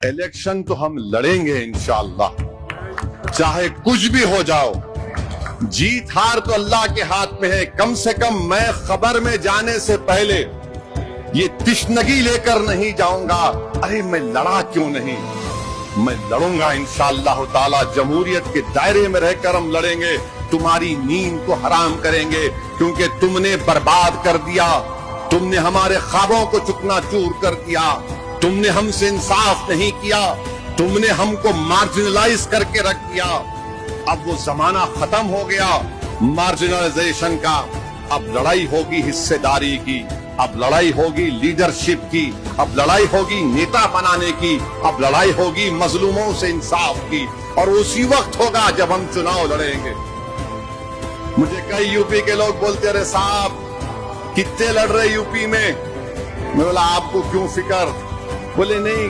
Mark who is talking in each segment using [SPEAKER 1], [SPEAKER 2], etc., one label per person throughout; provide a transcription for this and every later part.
[SPEAKER 1] Election तो हम लड़ेंगे इंशाअल्लाह, चाहे कुछ भी हो जाओ। जीत हार तो अल्लाह के हाथ में है। कम से कम मैं खबर में जाने से पहले ये तिश्नगी लेकर नहीं जाऊंगा, अरे मैं लड़ा क्यों नहीं, मैं लड़ूंगा इंशाअल्लाह ताला। जमहूरियत के दायरे में रहकर हम लड़ेंगे, तुम्हारी नींद को हराम करेंगे, क्योंकि तुमने बर्बाद कर दिया, तुमने हमारे ख्वाबों को चुकनाचूर कर दिया, तुमने हमसे इंसाफ नहीं किया, तुमने हमको मार्जिनलाइज करके रख दिया। अब वो जमाना खत्म हो गया मार्जिनलाइजेशन का। अब लड़ाई होगी हिस्सेदारी की, अब लड़ाई होगी लीडरशिप की, अब लड़ाई होगी नेता बनाने की, अब लड़ाई होगी मजलूमों से इंसाफ की। और उसी वक्त होगा जब हम चुनाव लड़ेंगे। मुझे कई यूपी के लोग बोलते रहे, साहब कितने लड़ रहे यूपी में। मैं बोला आपको क्यों फिक्र, बोले नहीं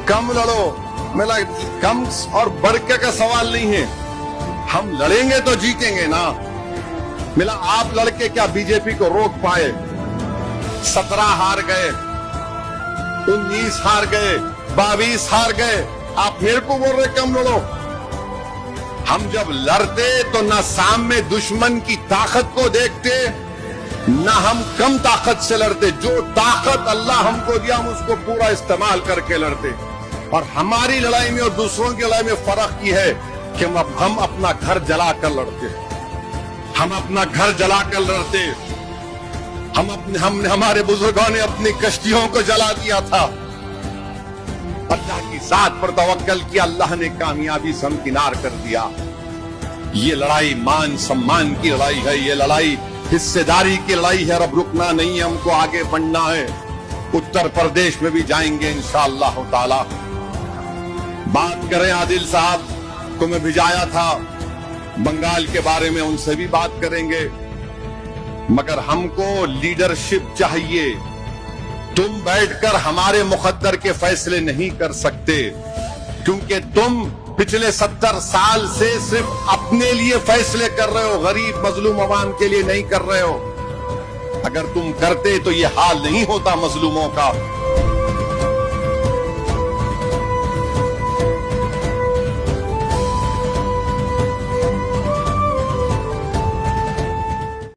[SPEAKER 1] कम लड़ो। मैं बोला कम और बढ़ के का सवाल नहीं है, हम लड़ेंगे तो जीतेंगे ना। मिला आप लड़के क्या बीजेपी को रोक पाए? 17 हार गए, 19 हार गए, 22 हार गए, आप मेरे को बोल रहे कम लड़ो। हम जब लड़ते तो ना सामने दुश्मन की ताकत को देखते, ना हम कम ताकत से लड़ते। जो ताकत अल्लाह हमको दिया हम उसको पूरा इस्तेमाल करके लड़ते। और हमारी लड़ाई में और दूसरों की लड़ाई में फर्क ये है कि हम अपना घर जलाकर लड़ते, हम अपना घर जलाकर लड़ते। हमने हमारे बुजुर्गों ने अपनी कश्तियों को जला दिया था। अल्लाह की जात पर तवक्कल किया, अल्लाह ने कामयाबी से हमकिनार कर दिया। ये लड़ाई मान सम्मान की लड़ाई है, ये लड़ाई हिस्सेदारी की लड़ाई है। अब रुकना नहीं है, हमको आगे बढ़ना है। उत्तर प्रदेश में भी जाएंगे इंशाअल्लाह ताला। बात करें आदिल साहब को मैं भिजाया था बंगाल के बारे में, उनसे भी बात करेंगे। मगर हमको लीडरशिप चाहिए। तुम बैठकर हमारे मुकद्दर के फैसले नहीं कर सकते, क्योंकि तुम पिछले 70 साल से सिर्फ अपने लिए फैसले कर रहे हो, गरीब मजलूम अवाम के लिए नहीं कर रहे हो। अगर तुम करते तो ये हाल नहीं होता मजलूमों का।